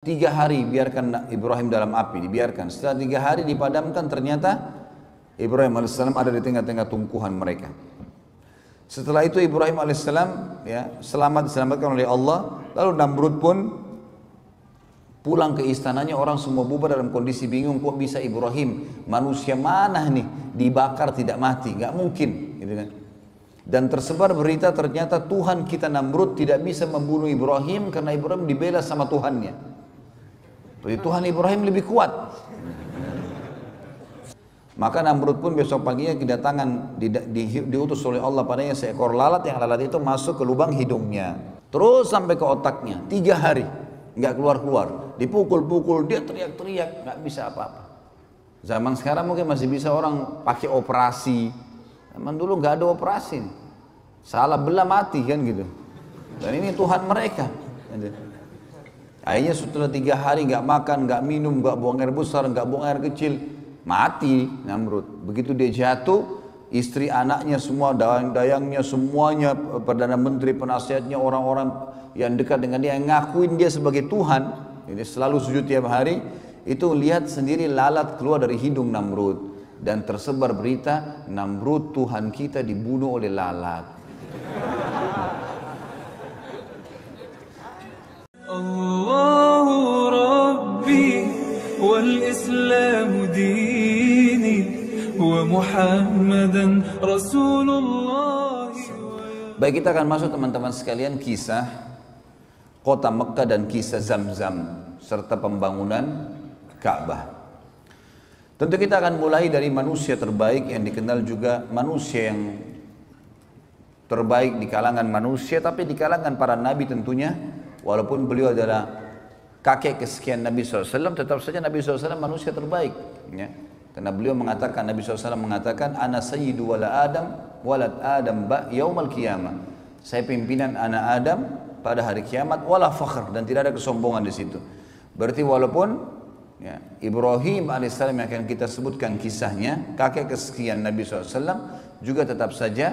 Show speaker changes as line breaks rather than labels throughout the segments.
3 hari biarkan Ibrahim dalam api, dibiarkan. Setelah 3 hari dipadamkan, ternyata Ibrahim alaihissalam ada di tengah-tengah tumpuhan mereka. Setelah itu Ibrahim alaihissalam diselamatkan oleh Allah. Lalu Namrud pun pulang ke istananya, orang semua bubar dalam kondisi bingung, kok bisa Ibrahim, manusia mana nih dibakar tidak mati, nggak mungkin, gitu kan? Dan tersebar berita ternyata Tuhan kita Namrud tidak bisa membunuh Ibrahim karena Ibrahim dibela sama Tuhannya. Jadi Tuhan Ibrahim lebih kuat. Maka Namrud pun besok paginya kedatangan diutus oleh Allah padanya seekor lalat, yang lalat itu masuk ke lubang hidungnya, terus sampai ke otaknya. 3 hari nggak keluar-keluar, dipukul-pukul, dia teriak-teriak, nggak bisa apa-apa. Zaman sekarang mungkin masih bisa orang pakai operasi, zaman dulu nggak ada operasi, salah belah mati kan gitu. Dan ini Tuhan mereka. Akhirnya setelah 3 hari nggak makan, nggak minum, nggak buang air besar, nggak buang air kecil, mati Namrud. Begitu dia jatuh, istri anaknya semua, dayang-dayangnya semuanya, perdana menteri, penasihatnya, orang-orang yang dekat dengan dia, yang ngakuin dia sebagai Tuhan, jadi selalu sujud tiap hari, itu lihat sendiri lalat keluar dari hidung Namrud. Dan tersebar berita, Namrud Tuhan kita dibunuh oleh lalat.
Allahu Rabbi wal Islam dini wa Muhammadan Rasulullah.
Baik, kita akan masuk teman-teman sekalian kisah kota Mekkah dan kisah Zamzam serta pembangunan Ka'bah. Tentu kita akan mulai dari manusia terbaik yang dikenal juga manusia yang terbaik di kalangan manusia, tapi di kalangan para nabi tentunya. Walaupun beliau adalah kakek kesekian Nabi SAW, tetap saja Nabi SAW manusia terbaik, ya. Karena beliau mengatakan, Nabi SAW mengatakan, Ana sayyidu walad Adam yaumal qiyamah. Saya pimpinan anak Adam pada hari kiamat, wala fakhr, dan tidak ada kesombongan di situ. Berarti walaupun ya, Ibrahim alaihissalam yang akan kita sebutkan kisahnya, kakek kesekian Nabi SAW, juga tetap saja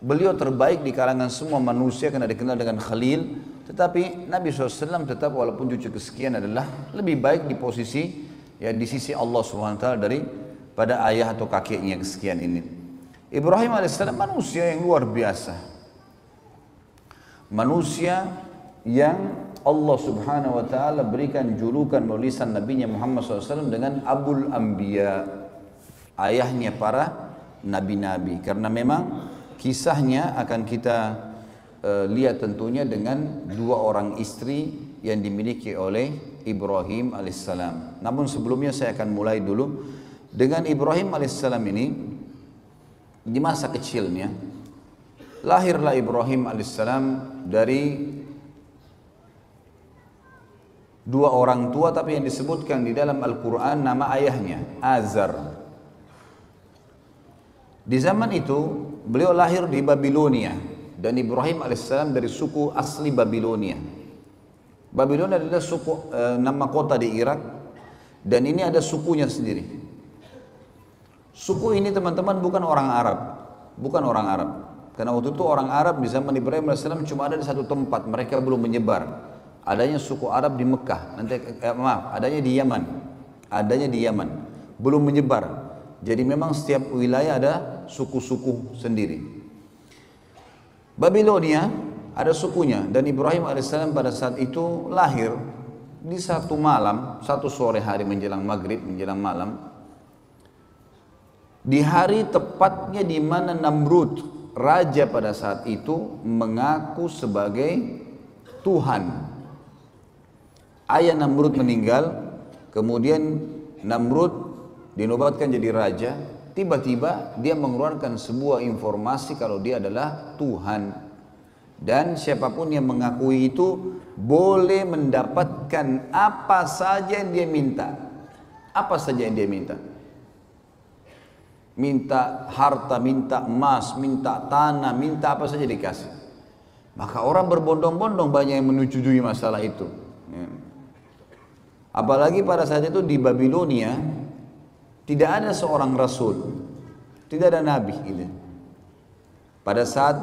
beliau terbaik di kalangan semua manusia karena dikenal dengan Khalil. Tetapi Nabi SAW tetap walaupun cucu kesekian adalah lebih baik di posisi ya di sisi Allah SWT daripada ayah atau kakeknya kesekian ini. Ibrahim alaihissalam manusia yang luar biasa, manusia yang Allah Subhanahu Wa Taala berikan julukan melalui lisan Nabi Muhammad SAW dengan Abul Anbiya, ayahnya para nabi-nabi, karena memang kisahnya akan kita lihat tentunya dengan 2 orang istri yang dimiliki oleh Ibrahim alaihissalam. Namun sebelumnya saya akan mulai dulu dengan Ibrahim alaihissalam ini. Di masa kecilnya lahirlah Ibrahim alaihissalam dari 2 orang tua, tapi yang disebutkan di dalam Al-Quran nama ayahnya Azar. Di zaman itu beliau lahir di Babilonia, dan Ibrahim alaihissalam dari suku asli Babilonia. Babilonia adalah suku nama kota di Irak, dan ini ada sukunya sendiri. Suku ini teman-teman bukan orang Arab, bukan orang Arab. Karena waktu itu orang Arab di zaman Ibrahim alaihissalam cuma ada di satu tempat, mereka belum menyebar. Adanya suku Arab di Mekah, adanya di Yaman, belum menyebar. Jadi memang setiap wilayah ada suku-suku sendiri. Babilonia ada sukunya, dan Ibrahim alaihissalam pada saat itu lahir di satu malam, satu sore hari menjelang maghrib, menjelang malam, di hari tepatnya di mana Namrud, raja pada saat itu, mengaku sebagai Tuhan. Ayah Namrud meninggal, kemudian Namrud dinobatkan jadi raja. Tiba-tiba dia mengeluarkan sebuah informasi kalau dia adalah Tuhan, dan siapapun yang mengakui itu boleh mendapatkan apa saja yang dia minta. Apa saja yang dia minta. Minta harta, minta emas, minta tanah, minta apa saja dikasih. Maka orang berbondong-bondong banyak yang menyetujui masalah itu. Apalagi pada saat itu di Babilonia tidak ada seorang rasul, tidak ada nabi gitu. Pada saat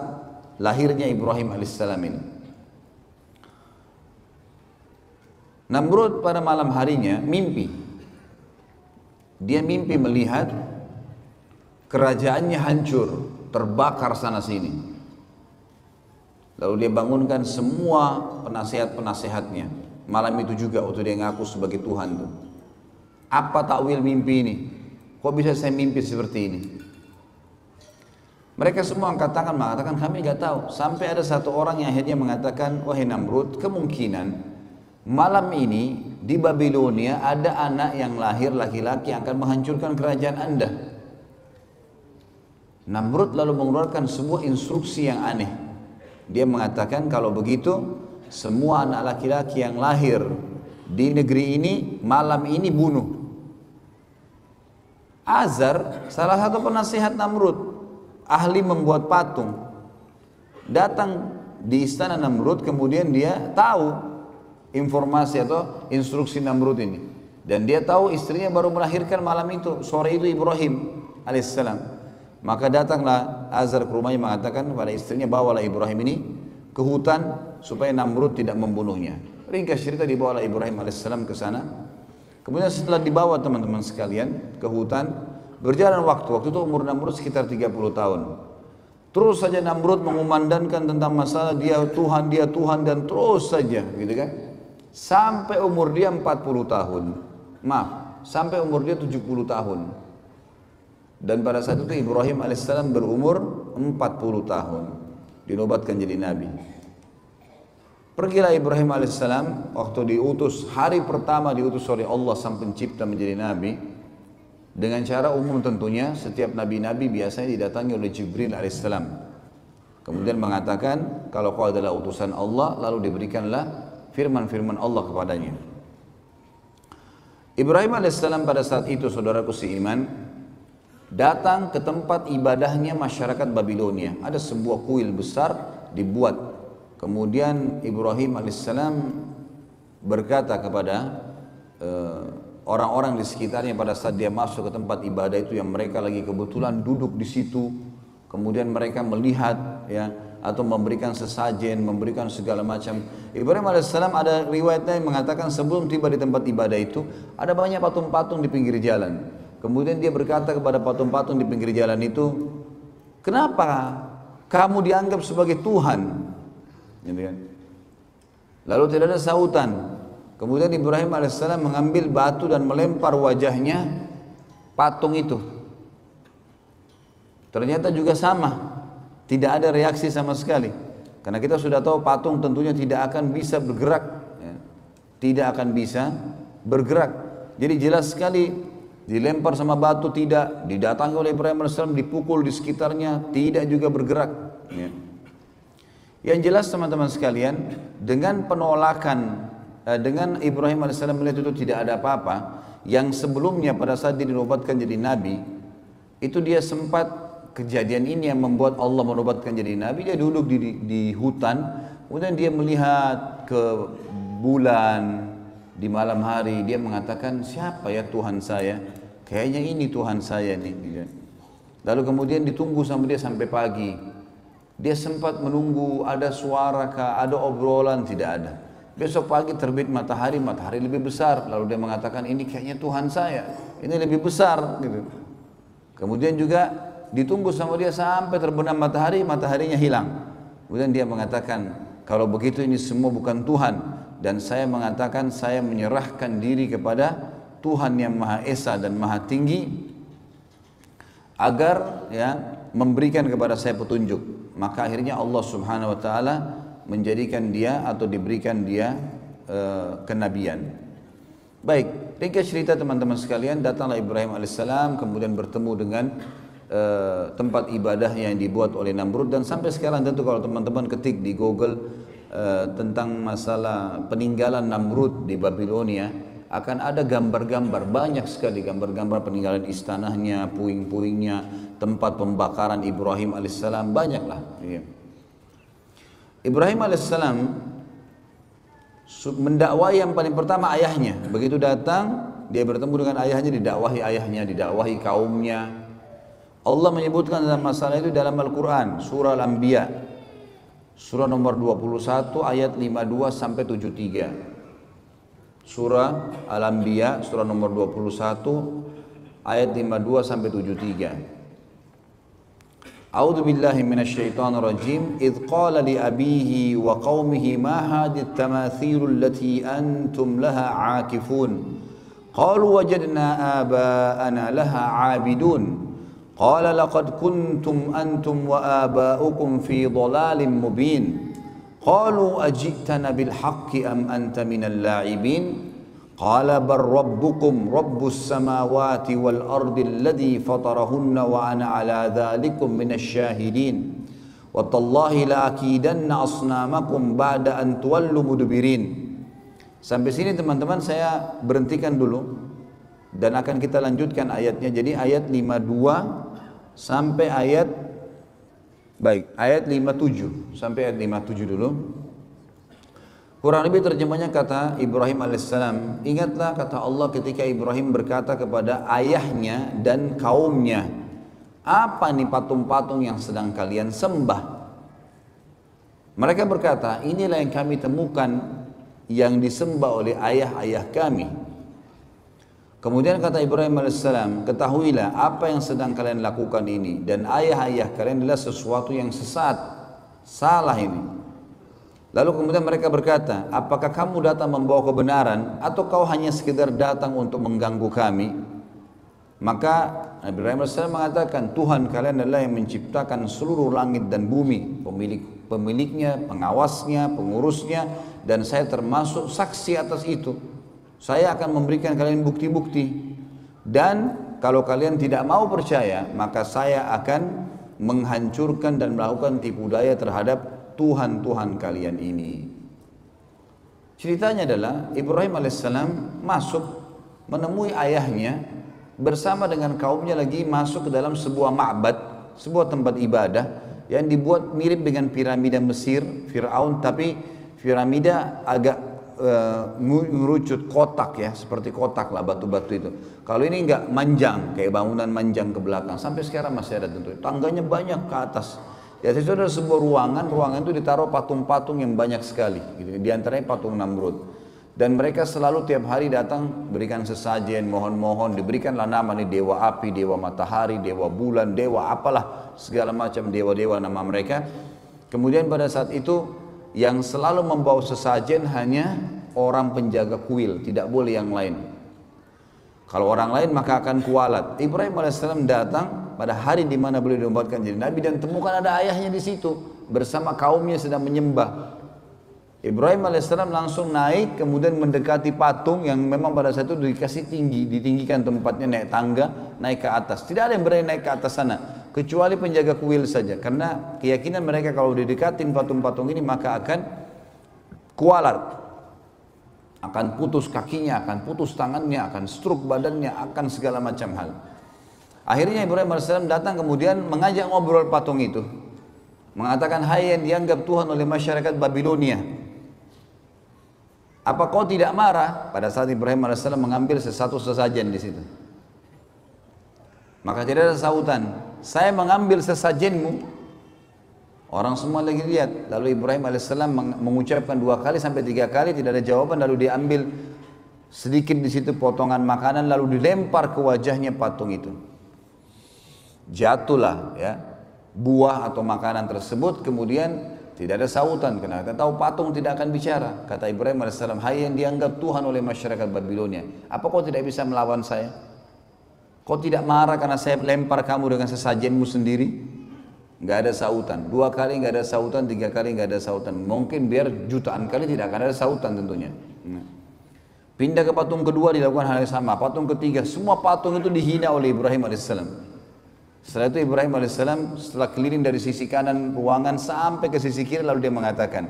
lahirnya Ibrahim alaihissalam ini, Namrud pada malam harinya mimpi. Dia mimpi melihat kerajaannya hancur, terbakar sana sini. Lalu dia bangunkan semua penasehat-penasehatnya. Malam itu juga waktu dia ngaku sebagai Tuhan tuh. Apa takwil mimpi ini? Kok bisa saya mimpi seperti ini? Mereka semua angkat tangan mengatakan kami nggak tahu. Sampai ada satu orang yang akhirnya mengatakan, wahai Namrud, kemungkinan malam ini di Babilonia ada anak yang lahir laki-laki yang akan menghancurkan kerajaan Anda. Namrud lalu mengeluarkan sebuah instruksi yang aneh. Dia mengatakan kalau begitu semua anak laki-laki yang lahir di negeri ini malam ini bunuh. Azar, salah satu penasihat Namrud, ahli membuat patung, datang di istana Namrud, kemudian dia tahu informasi atau instruksi Namrud ini, dan dia tahu istrinya baru melahirkan malam itu, sore itu Ibrahim alaihissalam. Maka datanglah Azar ke rumahnya mengatakan kepada istrinya, bawalah Ibrahim ini ke hutan supaya Namrud tidak membunuhnya. Ringkas cerita, dibawalah Ibrahim alaihissalam ke sana. Kemudian setelah dibawa teman-teman sekalian ke hutan, berjalan waktu itu umur Namrud sekitar 30 tahun. Terus saja Namrud mengumandangkan tentang masalah dia Tuhan dan terus saja gitu kan. Sampai umur dia 40 tahun. Maaf, sampai umur dia 70 tahun. Dan pada saat itu Ibrahim alaihissalam berumur 40 tahun. Dinobatkan jadi nabi. Pergilah Ibrahim alaihissalam waktu diutus, hari pertama diutus oleh Allah sang pencipta menjadi nabi. Dengan cara umum tentunya, setiap nabi-nabi biasanya didatangi oleh Jibril alaihissalam. Kemudian mengatakan kalau kau adalah utusan Allah, lalu diberikanlah firman-firman Allah kepadanya. Ibrahim alaihissalam pada saat itu, saudaraku seiman, datang ke tempat ibadahnya masyarakat Babilonia. Ada sebuah kuil besar dibuat. Kemudian Ibrahim alaihissalam berkata kepada orang-orang di sekitarnya pada saat dia masuk ke tempat ibadah itu, yang mereka lagi kebetulan duduk di situ, kemudian mereka melihat ya, atau memberikan sesajen, memberikan segala macam. Ibrahim alaihissalam ada riwayatnya yang mengatakan sebelum tiba di tempat ibadah itu ada banyak patung-patung di pinggir jalan. Kemudian dia berkata kepada patung-patung di pinggir jalan itu, kenapa kamu dianggap sebagai Tuhan? Gitu kan? Lalu tidak ada sautan. Kemudian Ibrahim alaihissalam mengambil batu dan melempar wajahnya patung itu. Ternyata juga sama, tidak ada reaksi sama sekali. Karena kita sudah tahu patung tentunya tidak akan bisa bergerak, ya. Tidak akan bisa bergerak. Jadi jelas sekali dilempar sama batu tidak, didatangi oleh Ibrahim alaihissalam, dipukul di sekitarnya tidak juga bergerak. Ya. Yang jelas teman-teman sekalian, dengan penolakan, dengan Ibrahim AS melihat itu tidak ada apa-apa, yang sebelumnya pada saat dia dinobatkan jadi nabi, itu dia sempat kejadian ini yang membuat Allah menobatkan jadi nabi. Dia duduk di hutan, kemudian dia melihat ke bulan di malam hari, dia mengatakan siapa ya Tuhan saya? Kayaknya ini Tuhan saya nih. Lalu kemudian ditunggu sama dia sampai pagi. Dia sempat menunggu ada suara kah, ada obrolan, tidak ada. Besok pagi terbit matahari, matahari lebih besar. Lalu dia mengatakan ini kayaknya Tuhan saya, ini lebih besar gitu. Kemudian juga ditunggu sama dia sampai terbenam matahari, mataharinya hilang. Kemudian dia mengatakan kalau begitu ini semua bukan Tuhan, dan saya mengatakan saya menyerahkan diri kepada Tuhan yang Maha Esa dan Maha Tinggi agar ya memberikan kepada saya petunjuk. Maka akhirnya Allah subhanahu wa ta'ala menjadikan dia atau diberikan dia kenabian. Baik, ringkas cerita teman-teman sekalian, datanglah Ibrahim alaihissalam kemudian bertemu dengan tempat ibadah yang dibuat oleh Namrud. Dan sampai sekarang tentu kalau teman-teman ketik di Google tentang masalah peninggalan Namrud di Babilonia, akan ada gambar-gambar, banyak sekali gambar-gambar peninggalan istananya, puing-puingnya, tempat pembakaran Ibrahim alaihissalam, banyaklah. Ibrahim alaihissalam mendakwai yang paling pertama ayahnya. Begitu datang, dia bertemu dengan ayahnya, didakwahi ayahnya, didakwahi kaumnya. Allah menyebutkan dalam masalah itu dalam Al-Quran, surah Al-Anbiya, surah nomor 21 ayat 52 sampai 73. Surah Al-Anbiya, surah nomor 21, ayat 52 sampai 73. A'udzu billahi minasyaitonir rajim. Idz qala li abihi wa qaumihi ma hadhihi at-tamathil allati antum laha 'akifun. Qalu wajadna aba'ana laha 'abidun. Qala laqad kuntum antum wa aba'ukum fi dhalalin mubin. Qalu aji'tana bil haqqi am anta minal la'ibin. Qala bar rabbukum rabbus samawati wal ardi alladhi fatarahunna wa ana ala dhalikum minasy syahidin. Wa tallahi la akidanna asnamakum ba'da an tuwallu mudbirin. Sampai sini teman-teman saya berhentikan dulu dan akan kita lanjutkan ayatnya. Jadi ayat 52 sampai ayat ayat 57 sampai ayat 57 dulu. Kurang lebih terjemahnya kata Ibrahim alaihissalam, ingatlah kata Allah ketika Ibrahim berkata kepada ayahnya dan kaumnya, apa nih patung-patung yang sedang kalian sembah? Mereka berkata, inilah yang kami temukan yang disembah oleh ayah-ayah kami. Kemudian kata Ibrahim alaihissalam, ketahuilah apa yang sedang kalian lakukan ini dan ayah-ayah kalian adalah sesuatu yang sesat, salah ini. Lalu kemudian mereka berkata, apakah kamu datang membawa kebenaran atau kau hanya sekedar datang untuk mengganggu kami? Maka Nabi Ibrahim AS mengatakan, Tuhan kalian adalah yang menciptakan seluruh langit dan bumi, pemiliknya, pengawasnya, pengurusnya, dan saya termasuk saksi atas itu. Saya akan memberikan kalian bukti-bukti, dan kalau kalian tidak mau percaya, maka saya akan menghancurkan dan melakukan tipu daya terhadap Tuhan-Tuhan kalian ini. Ceritanya adalah Ibrahim alaihissalam masuk menemui ayahnya bersama dengan kaumnya lagi masuk ke dalam sebuah ma'bad, sebuah tempat ibadah yang dibuat mirip dengan piramida Mesir, Fir'aun, tapi piramida agak ngerucut kotak ya, seperti kotak lah batu-batu itu. Kalau ini enggak manjang, kayak bangunan manjang ke belakang, sampai sekarang masih ada tentu. Tangganya banyak ke atas. Ya, itu ada sebuah ruangan itu ditaruh patung-patung yang banyak sekali, gitu. Di antaranya patung Namrud. Dan mereka selalu tiap hari datang berikan sesajen, mohon-mohon, diberikanlah nama nih dewa api, dewa matahari, dewa bulan, dewa apalah, segala macam dewa-dewa nama mereka. Kemudian pada saat itu yang selalu membawa sesajen hanya orang penjaga kuil, tidak boleh yang lain. Kalau orang lain maka akan kualat. Ibrahim alaihissalam datang pada hari di mana beliau dinobatkan jadi nabi dan temukan ada ayahnya di situ bersama kaumnya sedang menyembah. Ibrahim alaihissalam langsung naik kemudian mendekati patung yang memang pada saat itu dikasih tinggi, ditinggikan tempatnya naik tangga, naik ke atas. Tidak ada yang berani naik ke atas sana kecuali penjaga kuil saja karena keyakinan mereka kalau didekatin patung-patung ini maka akan kualat. Akan putus kakinya, akan putus tangannya, akan stroke badannya, akan segala macam hal. Akhirnya Ibrahim AS datang kemudian mengajak ngobrol patung itu. Mengatakan, hai yang dianggap Tuhan oleh masyarakat Babilonia. Apa kau tidak marah? Pada saat Ibrahim AS mengambil sesuatu sesajen di situ. Maka tidak ada sahutan. Saya mengambil sesajenmu. Orang semua lagi lihat. Lalu Ibrahim AS mengucapkan 2 kali sampai 3 kali tidak ada jawaban. Lalu diambil sedikit di situ potongan makanan lalu dilempar ke wajahnya patung itu. Jatuhlah ya buah atau makanan tersebut. Kemudian tidak ada sahutan karena kita tahu patung tidak akan bicara. Kata Ibrahim AS, hai yang dianggap Tuhan oleh masyarakat Babilonia, apa kau tidak bisa melawan saya? Kau tidak marah karena saya lempar kamu dengan sesajenmu sendiri? Nggak ada sahutan. 2 kali nggak ada sahutan, 3 kali nggak ada sahutan. Mungkin biar jutaan kali tidak akan ada sahutan tentunya. Pindah ke patung kedua dilakukan hal yang sama. Patung ketiga, semua patung itu dihina oleh Ibrahim alaihissalam. Setelah itu Ibrahim alaihissalam setelah keliling dari sisi kanan ruangan sampai ke sisi kiri lalu dia mengatakan,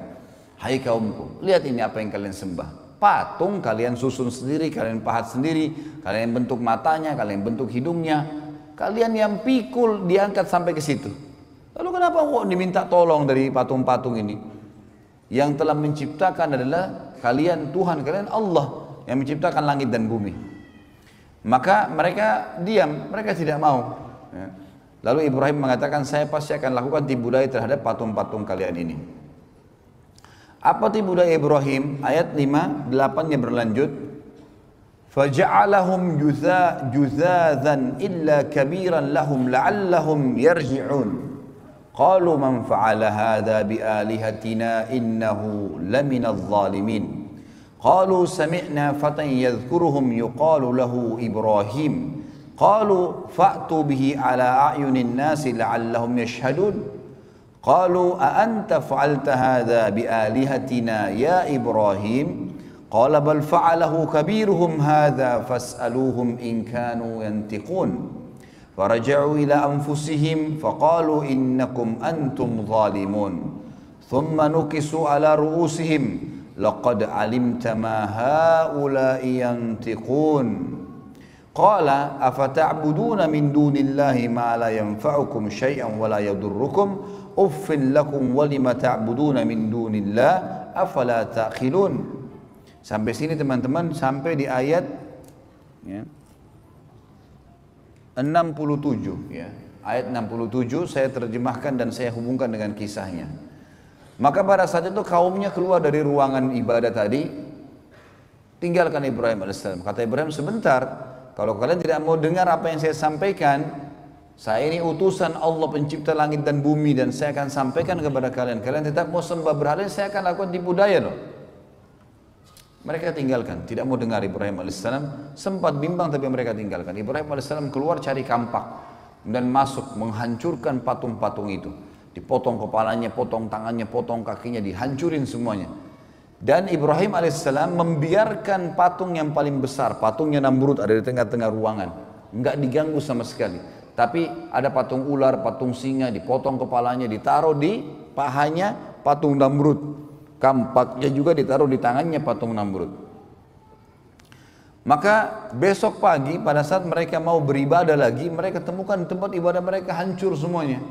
hai kaumku, lihat ini apa yang kalian sembah. Patung kalian susun sendiri, kalian pahat sendiri, kalian bentuk matanya, kalian bentuk hidungnya, kalian yang pikul diangkat sampai ke situ. Lalu kenapa kok diminta tolong dari patung-patung ini? Yang telah menciptakan adalah kalian, Tuhan kalian Allah yang menciptakan langit dan bumi. Maka mereka diam, mereka tidak mau. Lalu Ibrahim mengatakan, saya pasti akan lakukan tipu daya terhadap patung-patung kalian ini. Apa itu budaya Ibrahim? Ayat 5, 8-nya berlanjut. فَجَعَلَهُمْ جُذَاذًا إِلَّا كَبِيرًا لَهُمْ لَعَلَّهُمْ يَرْجِعُونَ قَالُوا مَنْ فَعَلَ هَذَا بِآلِهَتِنَا إِنَّهُ لَمِنَ الظَّالِمِينَ قَالُوا سَمِعْنَا فَتًى يَذْكُرُهُمْ يُقَالُ لَهُ إِبْرَاهِيمُ قَالُوا فَأْتُوا بِهِ عَلَى أَعْيُنِ النَّاسِ لَعَلَّهُمْ يَشْهَدُونَ قَالُوا أَأَنْتَ فَعَلْتَ هَذَا بِآلِهَتِنَا يَا إِبْرَاهِيمُ قال بل فعله كبيرهم هذا فاسألوهم إن كانوا ينطقون فرجعوا إلى أنفسهم فقالوا إنكم أنتم ظالمون ثم نكسوا على رؤوسهم لقد علمت ما هؤلاء ينطقون قال أفتعبدون من دون الله ما لا ينفعكم شيئا ولا يضركم أف لكم ولم تعبدون من دون الله أفلا تأخلون. Sampai sini teman-teman, sampai di ayat ya, 67 ya. Ayat 67 saya terjemahkan dan saya hubungkan dengan kisahnya. Maka pada saat itu kaumnya keluar dari ruangan ibadah tadi, tinggalkan Ibrahim AS. Kata Ibrahim, sebentar, kalau kalian tidak mau dengar apa yang saya sampaikan, saya ini utusan Allah pencipta langit dan bumi dan saya akan sampaikan kepada kalian. Kalian tetap mau sembah berhala, saya akan lakukan tipu daya loh. Mereka tinggalkan, tidak mau dengar Ibrahim AS. Sempat bimbang tapi mereka tinggalkan. Ibrahim AS keluar cari kampak dan masuk menghancurkan patung-patung itu. Dipotong kepalanya, potong tangannya, potong kakinya, dihancurin semuanya. Dan Ibrahim AS membiarkan patung yang paling besar, patungnya Namrud ada di tengah-tengah ruangan. Enggak diganggu sama sekali. Tapi ada patung ular, patung singa, dipotong kepalanya, ditaruh di pahanya patung Namrud. Kampaknya juga ditaruh di tangannya patung Namrud. Maka besok pagi pada saat mereka mau beribadah lagi, mereka temukan tempat ibadah mereka hancur semuanya.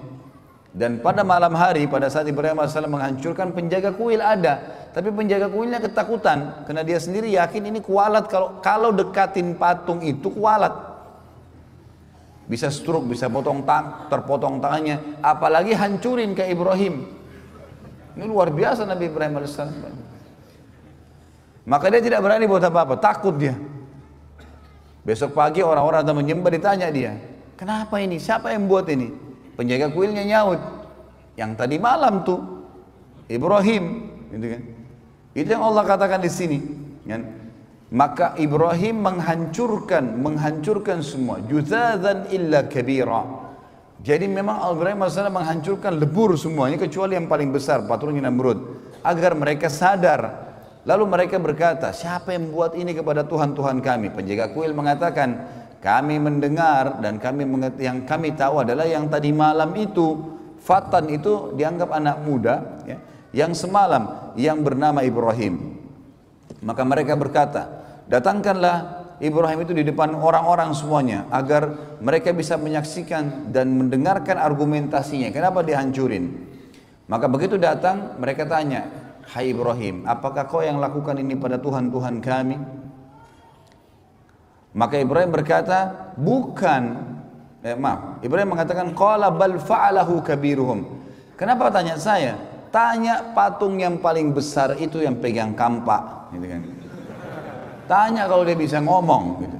Dan pada malam hari pada saat Ibrahim AS menghancurkan, penjaga kuil ada, tapi penjaga kuilnya ketakutan karena dia sendiri yakin ini kualat, kalau dekatin patung itu kualat. Bisa stroke, bisa terpotong tangannya, apalagi hancurin ke Ibrahim. Ini luar biasa Nabi Ibrahim AS. Maka dia tidak berani buat apa-apa, takut dia. Besok pagi orang-orang yang menyembah ditanya dia, kenapa ini? Siapa yang buat ini? Penjaga kuilnya nyaut, yang tadi malam tuh Ibrahim, gitu kan? Itu yang Allah katakan di sini. Kan? Maka Ibrahim menghancurkan semua. Juzadzan illa kabira. Jadi memang Ibrahim AS menghancurkan lebur semuanya kecuali yang paling besar, patungnya Namrud, agar mereka sadar. Lalu mereka berkata, siapa yang buat ini kepada Tuhan-Tuhan kami? Penjaga kuil mengatakan, kami mendengar dan yang kami tahu adalah yang tadi malam itu, Fatan itu dianggap anak muda ya, yang semalam yang bernama Ibrahim. Maka mereka berkata, datangkanlah Ibrahim itu di depan orang-orang semuanya agar mereka bisa menyaksikan dan mendengarkan argumentasinya. Kenapa dihancurin? Maka begitu datang mereka tanya, hai Ibrahim, apakah kau yang lakukan ini pada Tuhan-Tuhan kami? Maka Ibrahim berkata, bukan. Ibrahim mengatakan, qala bal fa'alahu kabiruhum. Kenapa tanya saya? Tanya patung yang paling besar itu yang pegang kampak, gitu kan. Tanya kalau dia bisa ngomong gitu.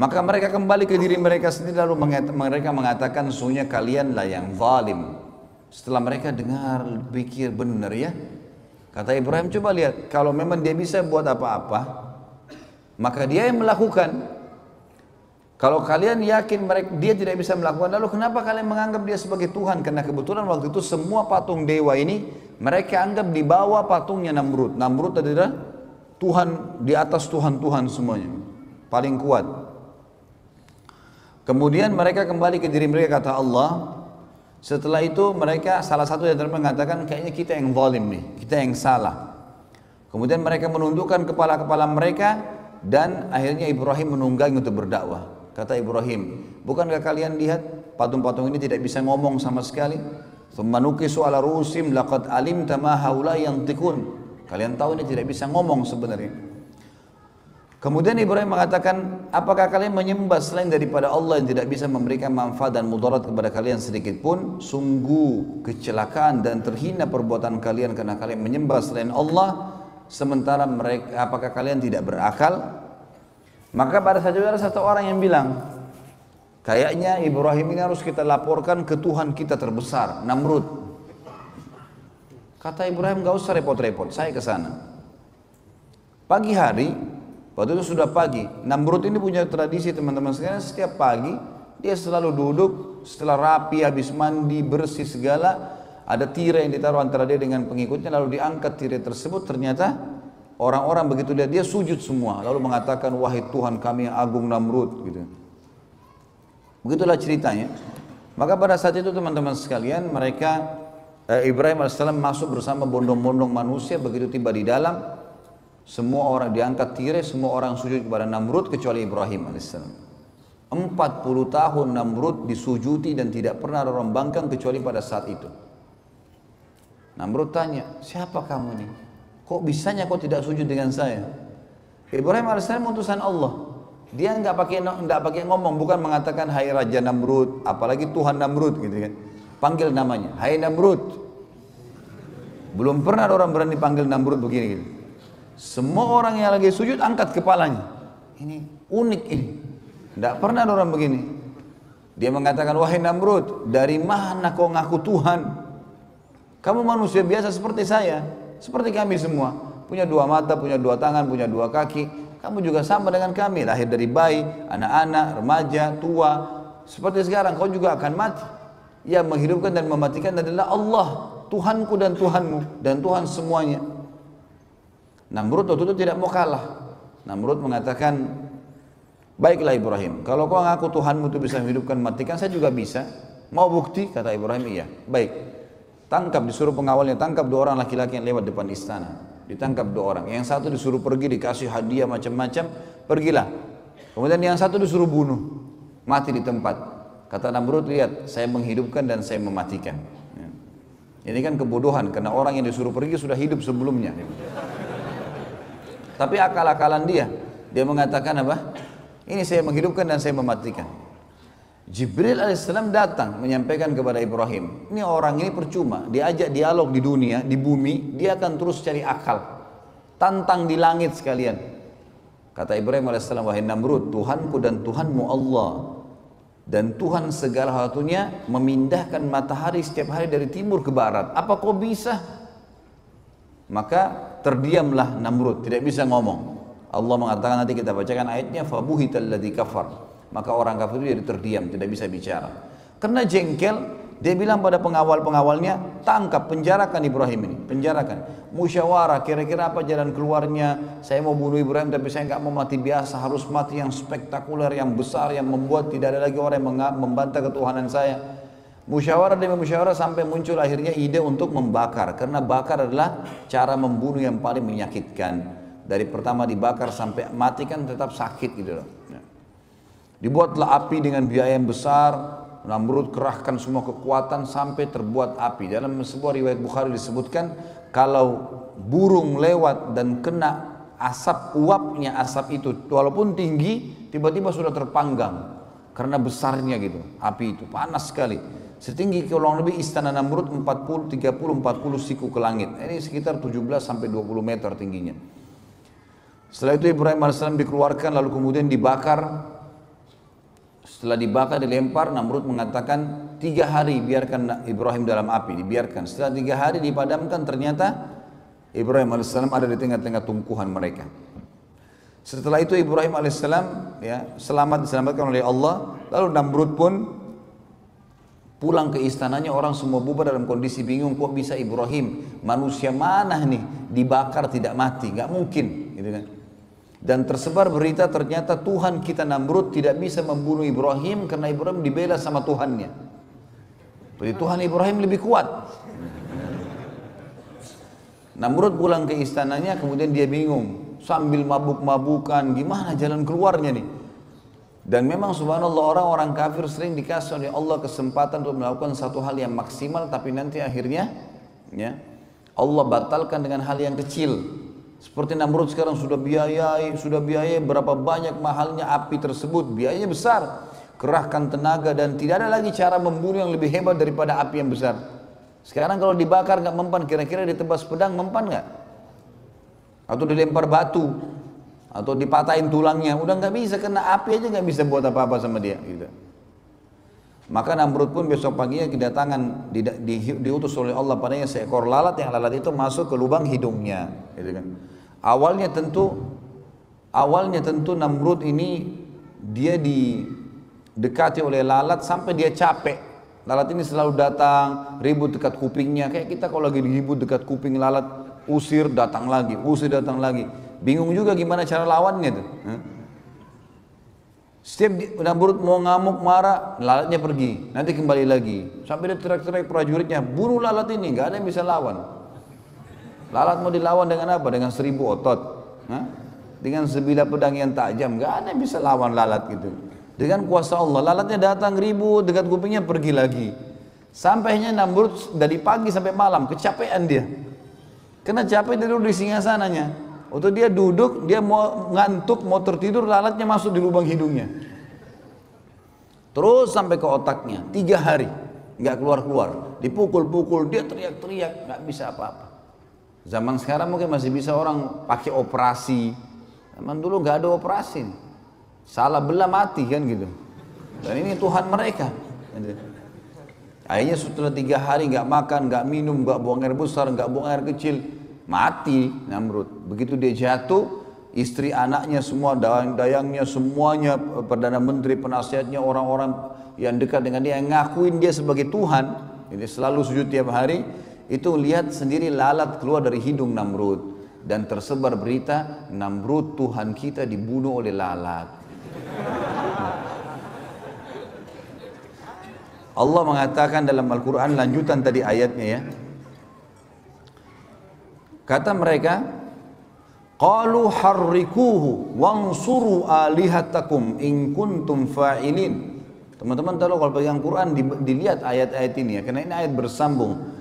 Maka mereka kembali ke diri mereka sendiri lalu mereka mengatakan sesungguhnya kalianlah yang zalim. Setelah mereka dengar pikir benar ya. Kata Ibrahim, coba lihat, kalau memang dia bisa buat apa-apa, maka dia yang melakukan. Kalau kalian yakin dia tidak bisa melakukan, lalu kenapa kalian menganggap dia sebagai Tuhan? Karena kebetulan waktu itu semua patung dewa ini mereka anggap di bawah patungnya Namrud. Namrud adalah Tuhan di atas Tuhan-Tuhan semuanya, paling kuat. Kemudian mereka kembali ke diri mereka, kata Allah. Setelah itu mereka salah satu yang mengatakan kayaknya kita yang zalim nih, kita yang salah. Kemudian mereka menundukkan kepala-kepala mereka dan akhirnya Ibrahim menunggangi untuk berdakwah. Kata Ibrahim, bukankah kalian lihat patung-patung ini tidak bisa ngomong sama sekali? Tsumma nukisu ala rusim laqad alimta ma haula yantiqun. Kalian tahu ini tidak bisa ngomong sebenarnya. Kemudian Ibrahim mengatakan, apakah kalian menyembah selain daripada Allah yang tidak bisa memberikan manfaat dan mudarat kepada kalian sedikit pun? Sungguh kecelakaan dan terhina perbuatan kalian karena kalian menyembah selain Allah, sementara mereka, apakah kalian tidak berakal? Maka pada saat itu ada satu orang yang bilang, kayaknya Ibrahim ini harus kita laporkan ke Tuhan kita terbesar, Namrud. Kata Ibrahim, gak usah repot-repot, saya ke sana. Pagi hari, waktu itu sudah pagi. Namrud ini punya tradisi teman-teman sekalian, setiap pagi dia selalu duduk setelah rapi, habis mandi, bersih segala, ada tirai yang ditaruh antara dia dengan pengikutnya, lalu diangkat tirai tersebut. Ternyata orang-orang begitu lihat dia sujud semua, lalu mengatakan, wahai Tuhan kami yang agung Namrud, gitu. Begitulah ceritanya. Maka pada saat itu teman-teman sekalian, Ibrahim AS masuk bersama bondong-bondong manusia. Begitu tiba di dalam, semua orang diangkat tirai, semua orang sujud kepada Namrud kecuali Ibrahim AS. 40 tahun Namrud disujuti dan tidak pernah ada orang bangkang kecuali pada saat itu. Namrud tanya, siapa kamu nih? Kok bisanya kau tidak sujud dengan saya? Ibrahim AS utusan Allah. Dia nggak pakai ngomong, bukan mengatakan hai Raja Namrud, apalagi Tuhan Namrud gitu kan. Panggil namanya, hai Namrud. Belum pernah ada orang berani panggil Namrud begini gitu. Semua orang yang lagi sujud angkat kepalanya. Ini unik ini. Tidak pernah ada orang begini. Dia mengatakan, wahai Namrud, dari mana kau ngaku Tuhan? Kamu manusia biasa seperti saya, seperti kami semua. Punya dua mata, punya dua tangan, punya dua kaki. Kamu juga sama dengan kami, lahir dari bayi, anak-anak, remaja, tua. Seperti sekarang, kau juga akan mati. Yang menghidupkan dan mematikan adalah Allah, Tuhanku dan Tuhanmu, dan Tuhan semuanya. Namrud waktu itu tidak mau kalah. Namrud mengatakan, baiklah Ibrahim, kalau kau ngaku Tuhanmu itu bisa menghidupkan, mematikan, saya juga bisa. Mau bukti? Kata Ibrahim, iya. Baik. Tangkap, disuruh pengawalnya, tangkap 2 orang laki-laki yang lewat depan istana. Ditangkap 2 orang. Yang satu disuruh pergi, dikasih hadiah macam-macam, pergilah. Kemudian yang satu disuruh bunuh, mati di tempat. Kata Namrud, lihat, saya menghidupkan dan saya mematikan. Ini kan kebodohan, karena orang yang disuruh pergi sudah hidup sebelumnya. Tapi akal-akalan dia mengatakan apa? Ini saya menghidupkan dan saya mematikan. Jibril alaihissalam datang menyampaikan kepada Ibrahim, ini orang ini percuma, diajak dialog di dunia, di bumi, dia akan terus cari akal, tantang di langit sekalian. Kata Ibrahim alaihissalam, wahai Namrud, Tuhanku dan Tuhanmu Allah, dan Tuhan segala satunya memindahkan matahari setiap hari dari timur ke barat. Apa kau bisa? Maka terdiamlah Namrud, tidak bisa ngomong. Allah mengatakan, nanti kita bacakan ayatnya, fabuhital ladzi kafar. Maka orang kafir itu jadi terdiam, tidak bisa bicara. Karena jengkel, dia bilang pada pengawal-pengawalnya, tangkap, penjarakan Ibrahim ini, penjarakan. Musyawarah, kira-kira apa jalan keluarnya? Saya mau bunuh Ibrahim, tapi saya nggak mau mati biasa, harus mati yang spektakuler, yang besar, yang membuat tidak ada lagi orang yang membantah ketuhanan saya. Musyawarah demi musyawarah sampai muncul akhirnya ide untuk membakar, karena bakar adalah cara membunuh yang paling menyakitkan. Dari pertama dibakar sampai mati kan tetap sakit gitu loh. Dibuatlah api dengan biaya yang besar. Namrud kerahkan semua kekuatan sampai terbuat api. Dalam sebuah riwayat Bukhari disebutkan, kalau burung lewat dan kena asap, uapnya asap itu walaupun tinggi, tiba-tiba sudah terpanggang karena besarnya gitu. Api itu panas sekali, setinggi kurang lebih istana Namrud 40 siku ke langit. Ini sekitar 17 sampai 20 meter tingginya. Setelah itu Ibrahim AS dikeluarkan, lalu kemudian dibakar. Setelah dibakar, dilempar, Namrud mengatakan 3 hari biarkan Ibrahim dalam api, dibiarkan. Setelah 3 hari dipadamkan, ternyata Ibrahim AS ada di tengah-tengah tumpuhan mereka. Setelah itu Ibrahim AS diselamatkan oleh Allah. Lalu Namrud pun pulang ke istananya, orang semua bubar dalam kondisi bingung, kok bisa Ibrahim, manusia mana nih dibakar tidak mati, nggak mungkin gitu kan. Dan tersebar berita ternyata Tuhan kita Namrud tidak bisa membunuh Ibrahim karena Ibrahim dibela sama Tuhannya. Jadi Tuhan Ibrahim lebih kuat. Namrud pulang ke istananya, kemudian dia bingung, sambil mabuk-mabukan, gimana jalan keluarnya nih. Dan memang subhanallah, orang-orang kafir sering dikasih oleh Allah kesempatan untuk melakukan satu hal yang maksimal, tapi nanti akhirnya ya Allah batalkan dengan hal yang kecil. Seperti Namrud sekarang sudah biayai berapa banyak mahalnya api tersebut, biayanya besar. Kerahkan tenaga dan tidak ada lagi cara membunuh yang lebih hebat daripada api yang besar. Sekarang kalau dibakar nggak mempan, kira-kira ditebas pedang mempan nggak? Atau dilempar batu, atau dipatahin tulangnya, udah nggak bisa, kena api aja nggak bisa buat apa-apa sama dia. Gitu. Maka Namrud pun besok paginya kedatangan diutus oleh Allah padanya seekor lalat, yang lalat itu masuk ke lubang hidungnya. Gitu kan. Awalnya tentu Namrud ini dia didekati oleh lalat sampai dia capek. Lalat ini selalu datang, ribut dekat kupingnya. Kayak kita kalau lagi ribut dekat kuping lalat, usir datang lagi. Bingung juga gimana cara lawannya tuh. Setiap Namrud mau ngamuk marah, lalatnya pergi, nanti kembali lagi. Sampai dia teriak-teriak prajuritnya, bunuh lalat ini, nggak ada yang bisa lawan. Lalat mau dilawan dengan apa? Dengan 1000 otot. Dengan sebilah pedang yang tajam, nggak ada yang bisa lawan lalat gitu. Dengan kuasa Allah, lalatnya datang ribut dekat kupingnya, pergi lagi. Sampainya Namrud dari pagi sampai malam, kecapean dia. Kena capek dia duduk di singgasananya. Waktu dia duduk, dia mau ngantuk, mau tertidur, lalatnya masuk di lubang hidungnya. Terus sampai ke otaknya, 3 hari, nggak keluar-keluar. Dipukul-pukul, dia teriak-teriak, nggak bisa apa-apa. Zaman sekarang mungkin masih bisa orang pakai operasi. Zaman dulu nggak ada operasi. Salah belah mati kan gitu. Dan ini Tuhan mereka. Akhirnya setelah 3 hari nggak makan, nggak minum, nggak buang air besar, nggak buang air kecil, mati Namrud. Begitu dia jatuh, istri anaknya semua, dayang-dayangnya semuanya, perdana menteri, penasihatnya, orang-orang yang dekat dengan dia, yang ngakuin dia sebagai Tuhan, ini selalu sujud tiap hari. Itu lihat sendiri lalat keluar dari hidung Namrud. Dan tersebar berita, Namrud Tuhan kita dibunuh oleh lalat. Allah mengatakan dalam Al-Quran, lanjutan tadi ayatnya ya. Kata mereka, qalu harrikuhu wansuru alihatakum in kuntum fa'ilin. Teman-teman tahu kalau pegang Quran dilihat ayat-ayat ini ya, karena ini ayat bersambung.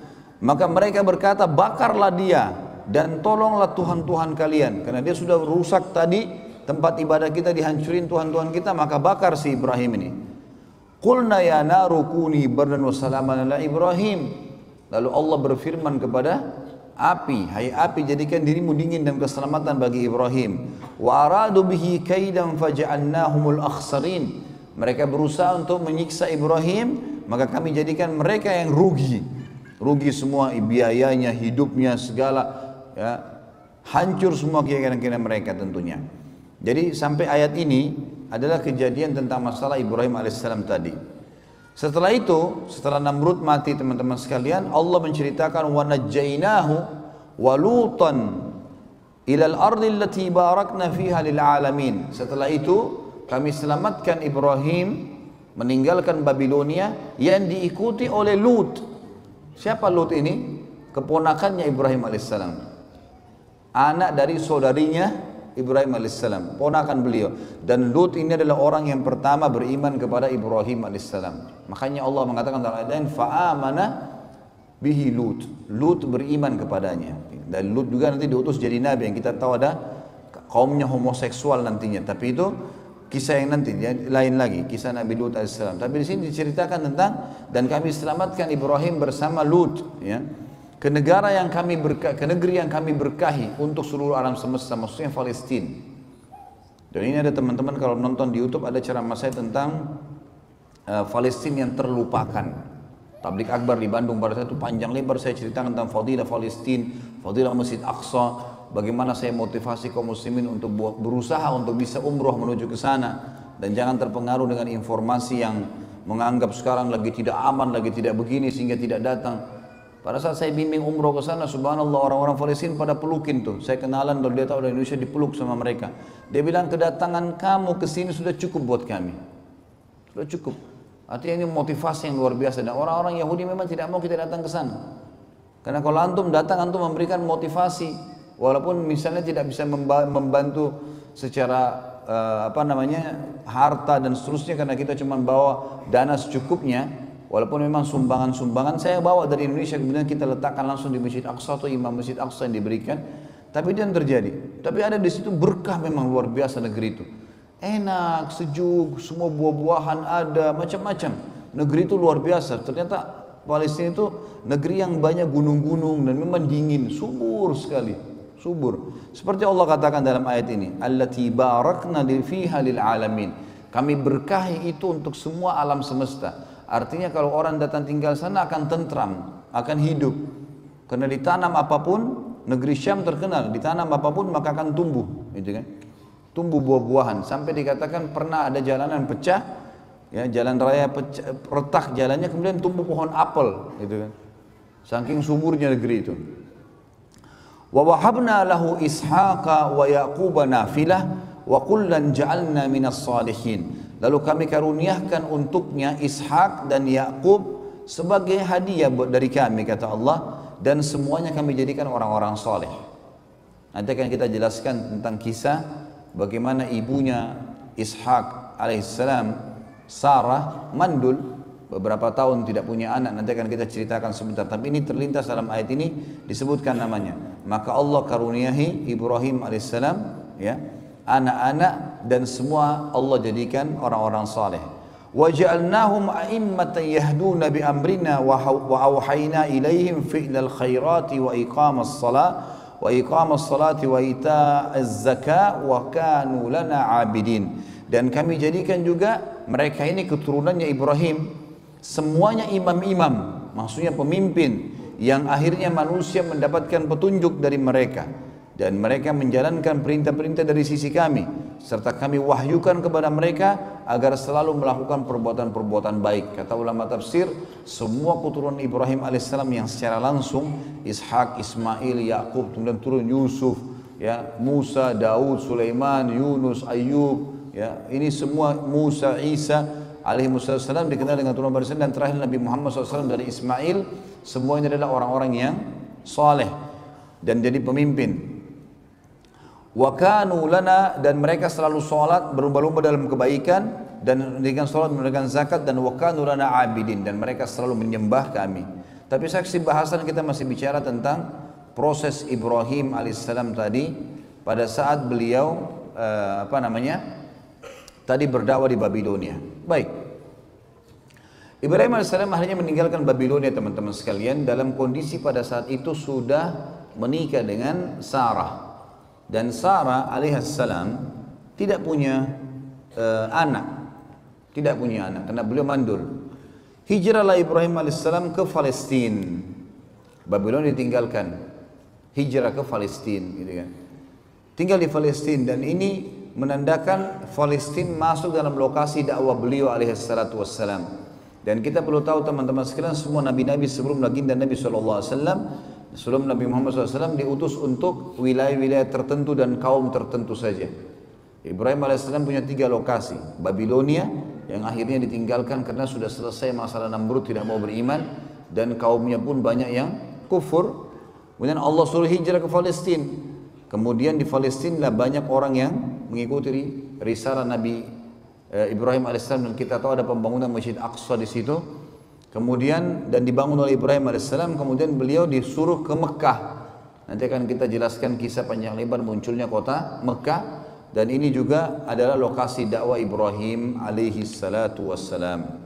Maka mereka berkata, bakarlah dia dan tolonglah Tuhan-Tuhan kalian, karena dia sudah rusak tadi tempat ibadah kita, dihancurin Tuhan-Tuhan kita, maka bakar si Ibrahim ini. Qulna ya naru kuni bardan wa salaman ala Ibrahim. Lalu Allah berfirman kepada api, hai api, jadikan dirimu dingin dan keselamatan bagi Ibrahim. Wa aradu bihi kaidan faja'alnahumul akhsarin. Mereka berusaha untuk menyiksa Ibrahim, maka kami jadikan mereka yang rugi. Rugi semua biayanya, hidupnya, segala ya, hancur semua keyakinan mereka tentunya. Jadi sampai ayat ini adalah kejadian tentang masalah Ibrahim alaihissalam tadi. Setelah itu, setelah Namrud mati teman-teman sekalian, Allah menceritakan wa najjainahu wa lutan ilal ardi allati barakna fiha lil alamin. Setelah itu kami selamatkan Ibrahim meninggalkan Babilonia yang diikuti oleh Lut. Siapa Lut ini? Keponakannya Ibrahim alaihissalam, anak dari saudarinya Ibrahim alaihissalam, ponakan beliau. Dan Lut ini adalah orang yang pertama beriman kepada Ibrahim alaihissalam. Makanya Allah mengatakan dalam ayat lain, fa'amana bihi Lut. Lut beriman kepadanya. Dan Lut juga nanti diutus jadi nabi, yang kita tahu ada kaumnya homoseksual nantinya. Tapi itu kisah yang nanti lain lagi, kisah Nabi Lut alaihissalam. Tapi di sini diceritakan tentang dan kami selamatkan Ibrahim bersama Lut, ya, ke negara yang kami ke negeri yang kami berkahi untuk seluruh alam semesta, maksudnya Palestina. Dan ini ada teman-teman kalau nonton di YouTube ada ceramah saya tentang Palestina yang terlupakan. Tablik Akbar di Bandung pada saat itu panjang lebar saya ceritakan tentang fadilah Palestina, fadilah Masjid Aqsa, bagaimana saya motivasi kaum muslimin untuk berusaha untuk bisa umroh menuju ke sana dan jangan terpengaruh dengan informasi yang menganggap sekarang lagi tidak aman, lagi tidak begini sehingga tidak datang. Pada saat saya bimbing umroh ke sana, subhanallah orang-orang Palestina pada pelukin tuh. Saya kenalan kalau dia tahu dari Indonesia dipeluk sama mereka. Dia bilang kedatangan kamu ke sini sudah cukup buat kami. Sudah cukup. Artinya ini motivasi yang luar biasa. Dan orang-orang Yahudi memang tidak mau kita datang ke sana. Karena kalau antum datang, antum memberikan motivasi. Walaupun misalnya tidak bisa membantu secara harta dan seterusnya, karena kita cuma bawa dana secukupnya. Walaupun memang sumbangan-sumbangan saya bawa dari Indonesia, kemudian kita letakkan langsung di Masjid Aqsa atau Imam Masjid Aqsa yang diberikan. Tapi itu yang terjadi. Tapi ada di situ berkah memang luar biasa negeri itu. Enak, sejuk, semua buah-buahan ada, macam-macam. Negeri itu luar biasa. Ternyata Palestina itu negeri yang banyak gunung-gunung dan memang dingin, subur sekali, subur. Seperti Allah katakan dalam ayat ini, allati barakna fiha lil alamin. Kami berkahi itu untuk semua alam semesta. Artinya kalau orang datang tinggal sana akan tentram, akan hidup. Karena ditanam apapun, negeri Syam terkenal, ditanam apapun maka akan tumbuh, gitu kan? Tumbuh buah-buahan. Sampai dikatakan pernah ada jalanan pecah, ya jalan raya pecah, retak jalannya, kemudian tumbuh pohon apel, gitu kan? Saking suburnya negeri itu. Wa wahabna lahu ishaqa wa yaquba nafilah wa kullan ja'alna minas salihin. Lalu kami karuniakan untuknya Ishak dan Yakub sebagai hadiah dari kami, kata Allah, dan semuanya kami jadikan orang-orang soleh. Nanti akan kita jelaskan tentang kisah bagaimana ibunya Ishak alaihissalam, Sarah, mandul beberapa tahun tidak punya anak. Nanti akan kita ceritakan sebentar, tapi ini terlintas dalam ayat ini disebutkan namanya. Maka Allah karuniahi Ibrahim alaihissalam, ya, anak-anak, dan semua Allah jadikan orang-orang saleh. Wa ja'alnahum a'immatan yahduna bi amrina wa awhayna ilaihim fi'lal khairati wa iqamas salati wa ita'az zakah wa kanu lana 'abidin. Dan kami jadikan juga mereka ini keturunannya Ibrahim semuanya imam-imam, maksudnya pemimpin yang akhirnya manusia mendapatkan petunjuk dari mereka, dan mereka menjalankan perintah-perintah dari sisi kami, serta kami wahyukan kepada mereka agar selalu melakukan perbuatan-perbuatan baik. Kata ulama tafsir, semua keturunan Ibrahim alaihissalam yang secara langsung, Ishak, Ismail, Yakub, kemudian turun Yusuf, ya, Musa, Daud, Sulaiman, Yunus, Ayub, ya, ini semua Musa, Isa alaihissalam dikenal dengan turunan barisan, dan terakhir Nabi Muhammad SAW dari Ismail. Semuanya adalah orang-orang yang saleh dan jadi pemimpin. Wa kanu lana, dan mereka selalu salat, berlomba-lomba dalam kebaikan, dan dengan salat menunaikan zakat, dan wa kanu lana abidin, dan mereka selalu menyembah kami. Tapi saksi bahasan kita masih bicara tentang proses Ibrahim alaihissalam tadi pada saat beliau tadi berdakwah di Babilonia. Baik. Ibrahim alaihissalam akhirnya meninggalkan Babilonia, teman-teman sekalian, dalam kondisi pada saat itu sudah menikah dengan Sarah. Dan Sarah alaihissalam tidak punya anak, karena beliau mandul. Hijrahlah Ibrahim alaihissalam ke Palestina. Babilonia ditinggalkan, hijrah ke Palestina, gitu kan. Tinggal di Palestina, dan ini menandakan Palestina masuk dalam lokasi dakwah beliau alaihissalatu wassalam. Dan kita perlu tahu teman-teman sekalian, semua nabi-nabi sebelum baginda Nabi SAW, sebelum Nabi Muhammad SAW diutus untuk wilayah-wilayah tertentu dan kaum tertentu saja. Ibrahim AS punya 3 lokasi. Babilonia yang akhirnya ditinggalkan karena sudah selesai masalah Namrud tidak mau beriman, dan kaumnya pun banyak yang kufur. Kemudian Allah suruh hijrah ke Palestina. Kemudian di Palestina banyak orang yang mengikuti risalah Nabi Ibrahim AS, dan kita tahu ada pembangunan Masjid Aqsa di situ. Kemudian dan dibangun oleh Ibrahim AS, kemudian beliau disuruh ke Mekah. Nanti akan kita jelaskan kisah panjang lebar munculnya kota Mekah, dan ini juga adalah lokasi dakwah Ibrahim alaihi salatu wassalam.